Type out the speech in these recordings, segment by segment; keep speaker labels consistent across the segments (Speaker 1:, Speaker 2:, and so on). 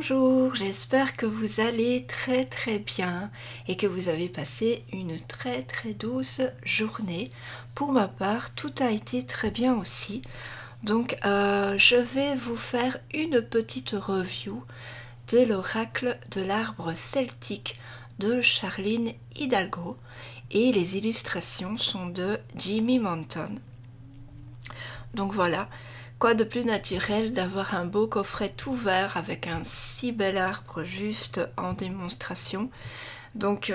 Speaker 1: Bonjour, j'espère que vous allez très bien et que vous avez passé une très douce journée. Pour ma part, tout a été très bien aussi. Donc je vais vous faire une petite review de l'oracle de l'arbre celtique de Charline Hidalgo et les illustrations sont de Jimmy Manton. Donc voilà. Quoi de plus naturel d'avoir un beau coffret tout vert avec un si bel arbre juste en démonstration. Donc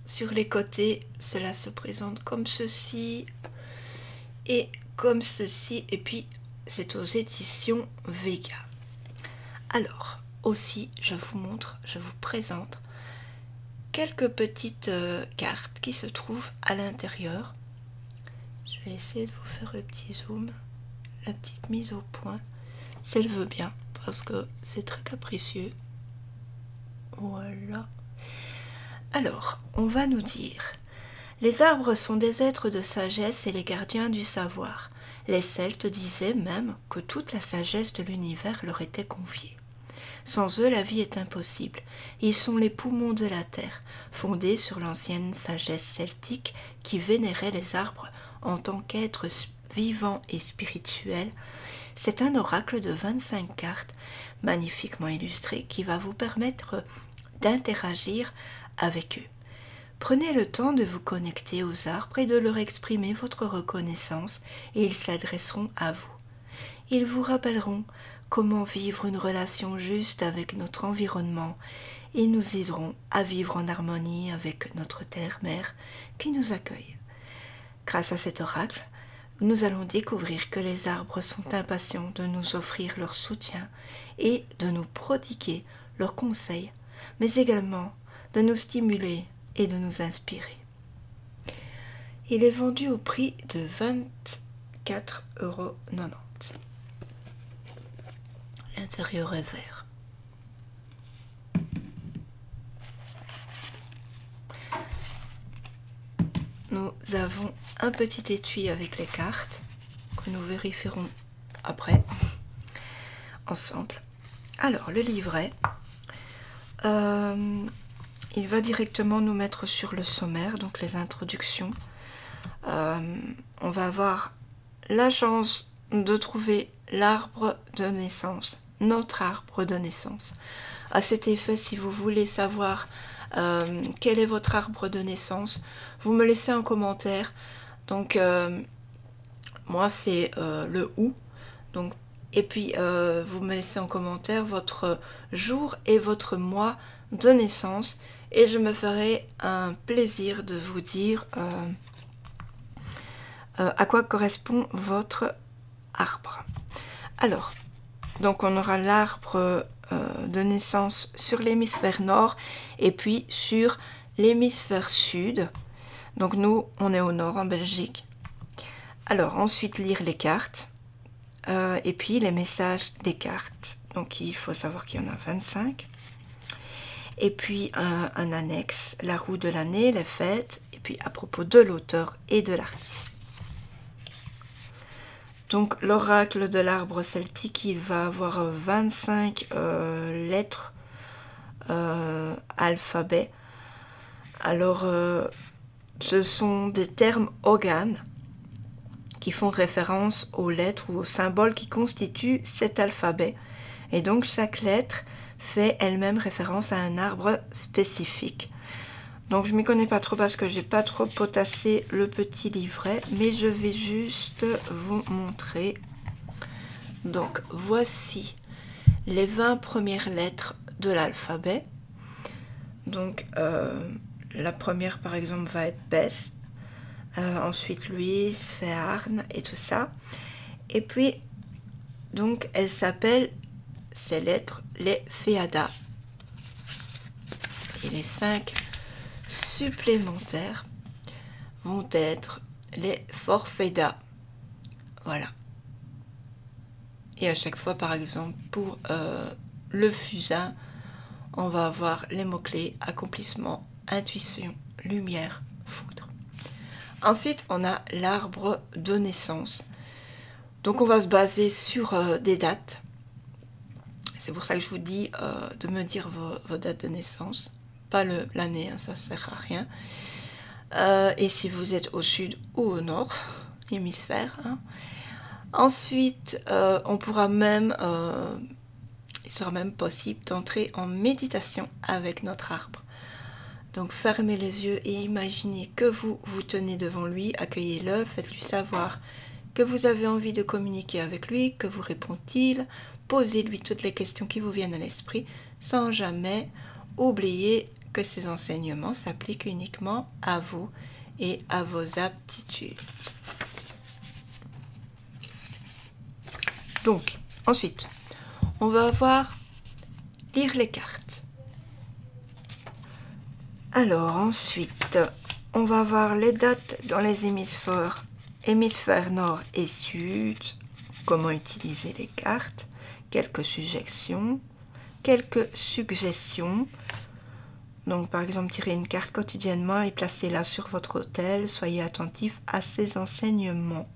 Speaker 1: sur les côtés, cela se présente comme ceci et comme ceci. Et puis c'est aux éditions Vega. Alors aussi, je vous présente quelques petites cartes qui se trouvent à l'intérieur. Je vais essayer de vous faire le petit zoom, la petite mise au point, si elle veut bien, parce que c'est très capricieux. Voilà. Alors, on va nous dire, les arbres sont des êtres de sagesse et les gardiens du savoir. Les Celtes disaient même que toute la sagesse de l'univers leur était confiée. Sans eux, la vie est impossible. Ils sont les poumons de la terre, fondés sur l'ancienne sagesse celtique qui vénérait les arbres en tant qu'êtres vivants et spirituels. C'est un oracle de 25 cartes, magnifiquement illustré, qui va vous permettre d'interagir avec eux. Prenez le temps de vous connecter aux arbres et de leur exprimer votre reconnaissance et ils s'adresseront à vous. Ils vous rappelleront comment vivre une relation juste avec notre environnement. Ils nous aideront à vivre en harmonie avec notre terre-mère qui nous accueille. Grâce à cet oracle, nous allons découvrir que les arbres sont impatients de nous offrir leur soutien et de nous prodiguer leurs conseils, mais également de nous stimuler et de nous inspirer. Il est vendu au prix de 24,90 €. L'intérieur est vert. Nous avons un petit étui avec les cartes que nous vérifierons après ensemble. Alors le livret, il va directement nous mettre sur le sommaire, donc les introductions. On va avoir la chance de trouver l'arbre de naissance, notre arbre de naissance. À cet effet, si vous voulez savoir quel est votre arbre de naissance, vous me laissez un commentaire. Donc moi c'est le août, donc, et puis vous me laissez en commentaire votre jour et votre mois de naissance et je me ferai un plaisir de vous dire à quoi correspond votre arbre. Alors, donc on aura l'arbre de naissance sur l'hémisphère nord et puis sur l'hémisphère sud. Donc nous, on est au nord en Belgique. Alors ensuite lire les cartes et puis les messages des cartes. Donc il faut savoir qu'il y en a 25. Et puis un annexe, la roue de l'année, les fêtes, et puis à propos de l'auteur et de l'artiste. Donc l'oracle de l'arbre celtique, il va avoir 25 lettres alphabet. Alors ce sont des termes organes qui font référence aux lettres ou aux symboles qui constituent cet alphabet. Et donc chaque lettre fait elle-même référence à un arbre spécifique. Donc je ne m'y connais pas trop parce que j'ai pas trop potassé le petit livret, mais je vais juste vous montrer. Donc voici les 20 premières lettres de l'alphabet. Donc la première par exemple va être Bess, ensuite Louise, Féarn et tout ça. Et puis donc elle s'appelle ces lettres les Féadas. Et les 5 supplémentaires vont être les Forfeda. Voilà. Et à chaque fois, par exemple, pour le fusain, on va avoir les mots-clés accomplissement, intuition, lumière, foudre. Ensuite, on a l'arbre de naissance. Donc, on va se baser sur des dates. c'est pour ça que je vous dis de me dire vos dates de naissance, pas l'année, hein, ça sert à rien. Et si vous êtes au sud ou au nord, hémisphère. Hein. Ensuite, on pourra même, il sera même possible d'entrer en méditation avec notre arbre. Donc fermez les yeux et imaginez que vous vous tenez devant lui, accueillez-le, faites-lui savoir que vous avez envie de communiquer avec lui, que vous répond-il, posez-lui toutes les questions qui vous viennent à l'esprit, sans jamais oublier que ces enseignements s'appliquent uniquement à vous et à vos aptitudes. Donc, ensuite, on va lire les cartes. Alors, ensuite, on va voir les dates dans les hémisphères nord et sud, comment utiliser les cartes, quelques suggestions. Donc, par exemple, tirez une carte quotidiennement et placez-la sur votre autel. Soyez attentif à ces enseignements.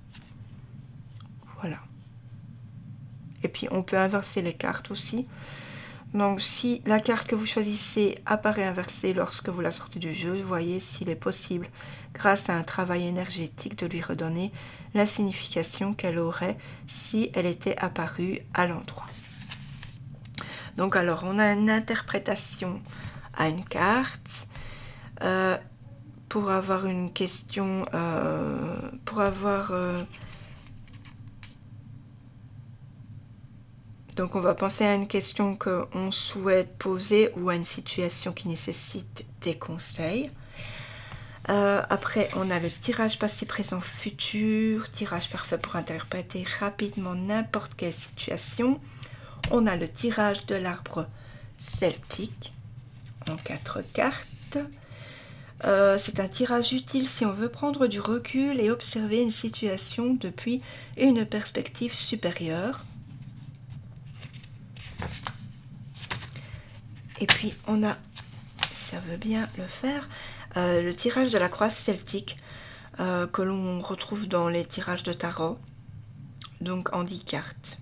Speaker 1: Voilà. Et puis, on peut inverser les cartes aussi. Donc, si la carte que vous choisissez apparaît inversée lorsque vous la sortez du jeu, voyez s'il est possible, grâce à un travail énergétique, de lui redonner la signification qu'elle aurait si elle était apparue à l'endroit. Donc, alors, on a une interprétation à une carte. Pour avoir une question, donc on va penser à une question qu'on souhaite poser ou à une situation qui nécessite des conseils. Après, on a le tirage passé, présent, futur, tirage parfait pour interpréter rapidement n'importe quelle situation. On a le tirage de l'arbre celtique en 4 cartes. C'est un tirage utile si on veut prendre du recul et observer une situation depuis une perspective supérieure. Et puis on a, ça veut bien le faire, le tirage de la croix celtique que l'on retrouve dans les tirages de tarot, donc en 10 cartes.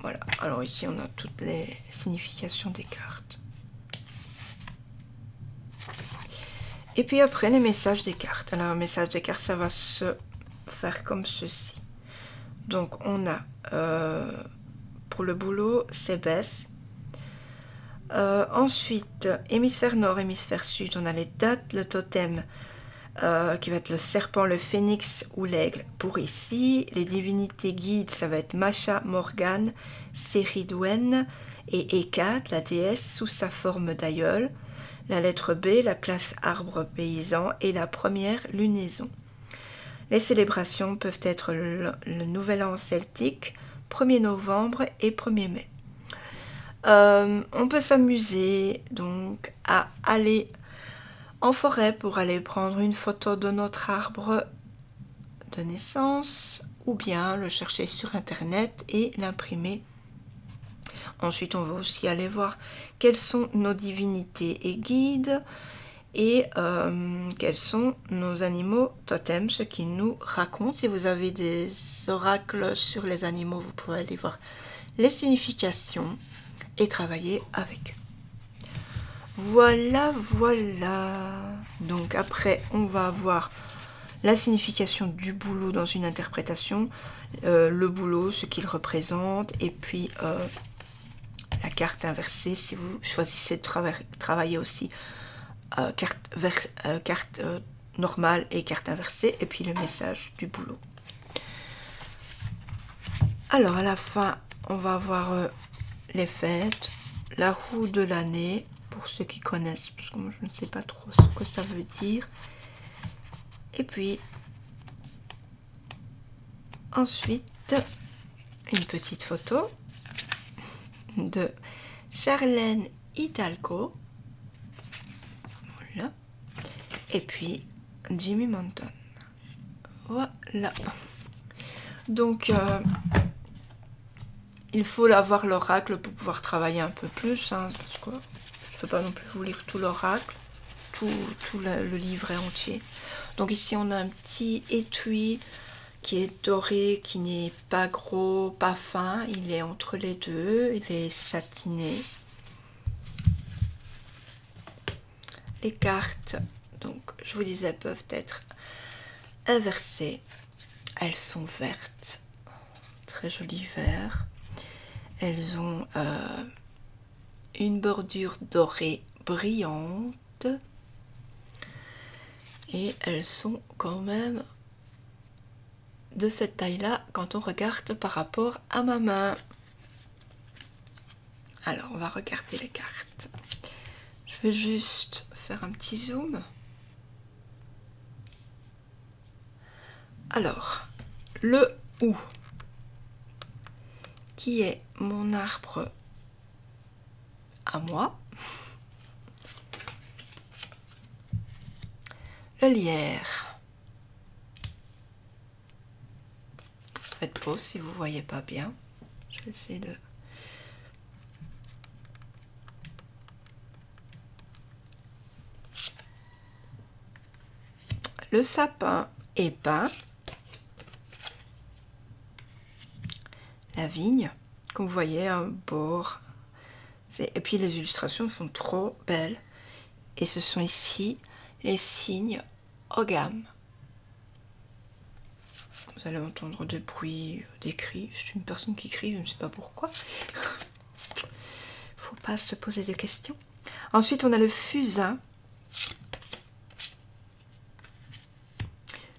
Speaker 1: Voilà, alors ici on a toutes les significations des cartes. Et puis après les messages des cartes. Alors le message des cartes, ça va se faire comme ceci. Donc on a pour le boulot, c'est baisse. Ensuite, hémisphère nord, hémisphère sud, on a les dates, le totem qui va être le serpent, le phénix ou l'aigle pour ici. Les divinités guides, ça va être Macha, Morgane, Céridwen et Hécate, la déesse sous sa forme d'aïeul. La lettre B, la classe arbre paysan et la première lunaison. Les célébrations peuvent être le nouvel an celtique, 1er novembre et 1er mai. On peut s'amuser donc à aller en forêt pour aller prendre une photo de notre arbre de naissance ou bien le chercher sur internet et l'imprimer. Ensuite, on va aussi aller voir quelles sont nos divinités et guides et quels sont nos animaux totems, ce qu'ils nous racontent. Si vous avez des oracles sur les animaux, vous pouvez aller voir les significations et travailler avec eux. Voilà, voilà. Donc après, on va avoir la signification du bouleau dans une interprétation, le bouleau, ce qu'il représente, et puis la carte inversée, si vous choisissez de travailler aussi carte normale et carte inversée, et puis le message du bouleau. Alors à la fin, on va avoir les fêtes, la roue de l'année, pour ceux qui connaissent, parce que moi je ne sais pas trop ce que ça veut dire. Et puis, ensuite, une petite photo de Charlène Hidalgo. Voilà. Et puis, Jimmy Manton. Voilà. Donc, il faut avoir l'oracle pour pouvoir travailler un peu plus, hein, parce que je ne peux pas non plus vous lire tout l'oracle, tout le livret entier. Donc ici, on a un petit étui qui est doré, qui n'est pas gros, pas fin. Il est entre les deux, il est satiné. Les cartes, donc je vous disais, peuvent être inversées. Elles sont vertes, très joli vert. Elles ont une bordure dorée brillante. Et elles sont quand même de cette taille-là quand on regarde par rapport à ma main. Alors, on va regarder les cartes. Je vais juste faire un petit zoom. Alors, le ou, qui est mon arbre à moi. Le lierre. Faites pause si vous ne voyez pas bien. Je vais essayer de... Le sapin est peint. La vigne, comme vous voyez, un bord. Et puis les illustrations sont trop belles. Et ce sont ici les signes Ogam. Vous allez entendre des bruits, des cris. Je suis une personne qui crie, je ne sais pas pourquoi. Faut pas se poser de questions. Ensuite, on a le fusain.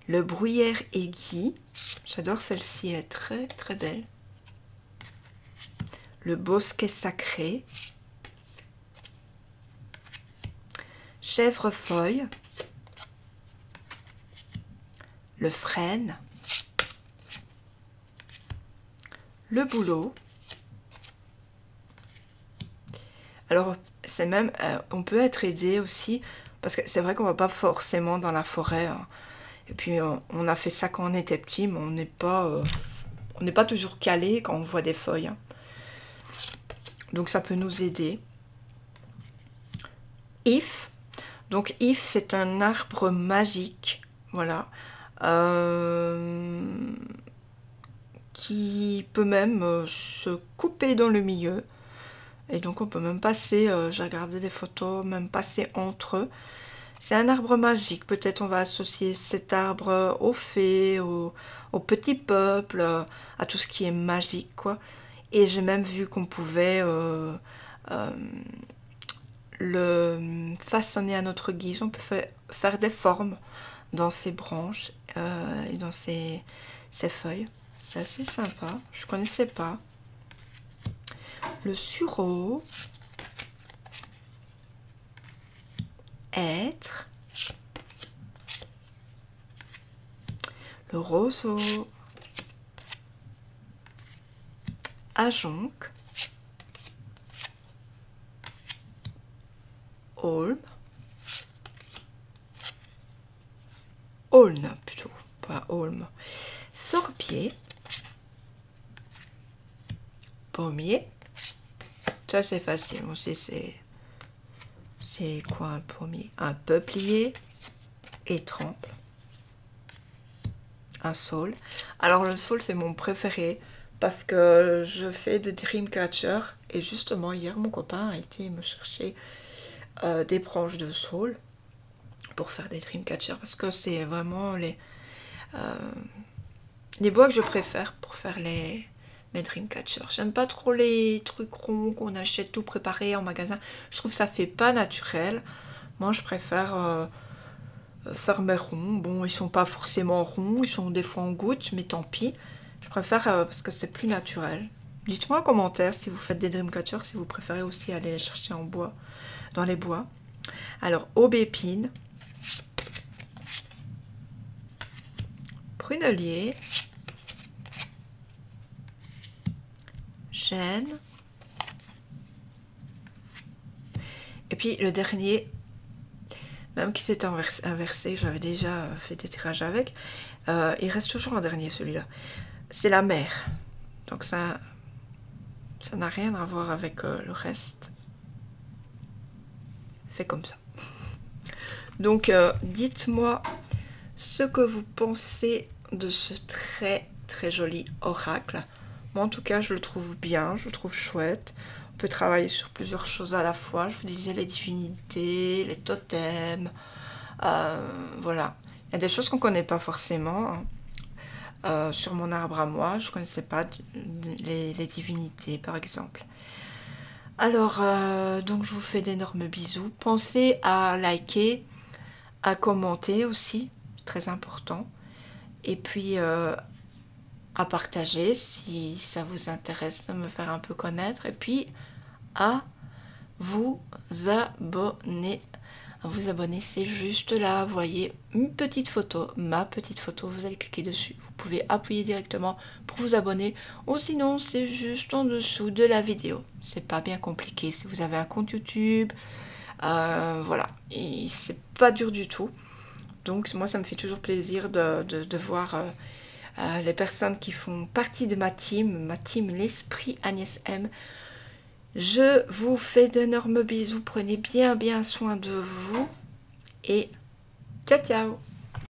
Speaker 1: Le bruyère aiguë. J'adore celle-ci, elle est très très belle. Le bosquet sacré. Chèvrefeuille. Le frêne. Le bouleau. Alors, c'est même, on peut être aidé aussi, parce que c'est vrai qu'on va pas forcément dans la forêt, hein. Et puis, on a fait ça quand on était petit, mais on n'est pas toujours calé quand on voit des feuilles, hein. Donc, ça peut nous aider. If. Donc, if, c'est un arbre magique, voilà, qui peut même se couper dans le milieu. Et donc on peut même passer, j'ai regardé des photos, même passer entre eux. C'est un arbre magique, peut-être on va associer cet arbre aux fées, aux petits peuples, à tout ce qui est magique, quoi. Et j'ai même vu qu'on pouvait le façonner à notre guise, on peut faire des formes dans ses branches et dans ses feuilles. C'est assez sympa, je connaissais pas. Le sureau, être, le roseau, ajonc, aulne, aulne plutôt, pas aulme, sorbier, pommier. Ça c'est facile aussi, c'est quoi un pommier? Un peuplier, étrampe, un saule. Alors le saule c'est mon préféré parce que je fais des Dreamcatcher et justement hier mon copain a été me chercher des branches de saule pour faire des Dreamcatcher parce que c'est vraiment les bois que je préfère pour faire mes Dreamcatcher. J'aime pas trop les trucs ronds qu'on achète tout préparé en magasin. Je trouve que ça fait pas naturel. Moi, je préfère faire mes ronds. Bon, ils sont pas forcément ronds, ils sont des fois en gouttes, mais tant pis. Je préfère parce que c'est plus naturel. Dites-moi en commentaire si vous faites des Dreamcatcher, si vous préférez aussi aller les chercher en bois, dans les bois. Alors, aubépine, prunelier, chêne. Et puis le dernier, même qui s'était inversé, j'avais déjà fait des tirages avec, il reste toujours en dernier celui-là. C'est la mer. Donc ça n'a rien à voir avec le reste. C'est comme ça. Donc dites-moi ce que vous pensez de ce très très joli oracle. Moi en tout cas je le trouve bien, je le trouve chouette. On peut travailler sur plusieurs choses à la fois. Je vous disais les divinités, les totems, voilà. Il y a des choses qu'on ne connaît pas forcément, hein. Sur mon arbre à moi, je ne connaissais pas les divinités par exemple. Alors, donc je vous fais d'énormes bisous. Pensez à liker, à commenter aussi, très important. Et puis à partager si ça vous intéresse de me faire un peu connaître. Et puis à vous abonner. À vous abonner, c'est juste là, vous voyez une petite photo, ma petite photo, vous allez cliquer dessus. Vous pouvez appuyer directement pour vous abonner, ou sinon c'est juste en dessous de la vidéo. C'est pas bien compliqué, si vous avez un compte YouTube, voilà, et c'est pas dur du tout. Donc moi ça me fait toujours plaisir de voir les personnes qui font partie de ma team l'Esprit Agnès M. Je vous fais d'énormes bisous, prenez bien soin de vous et ciao ciao.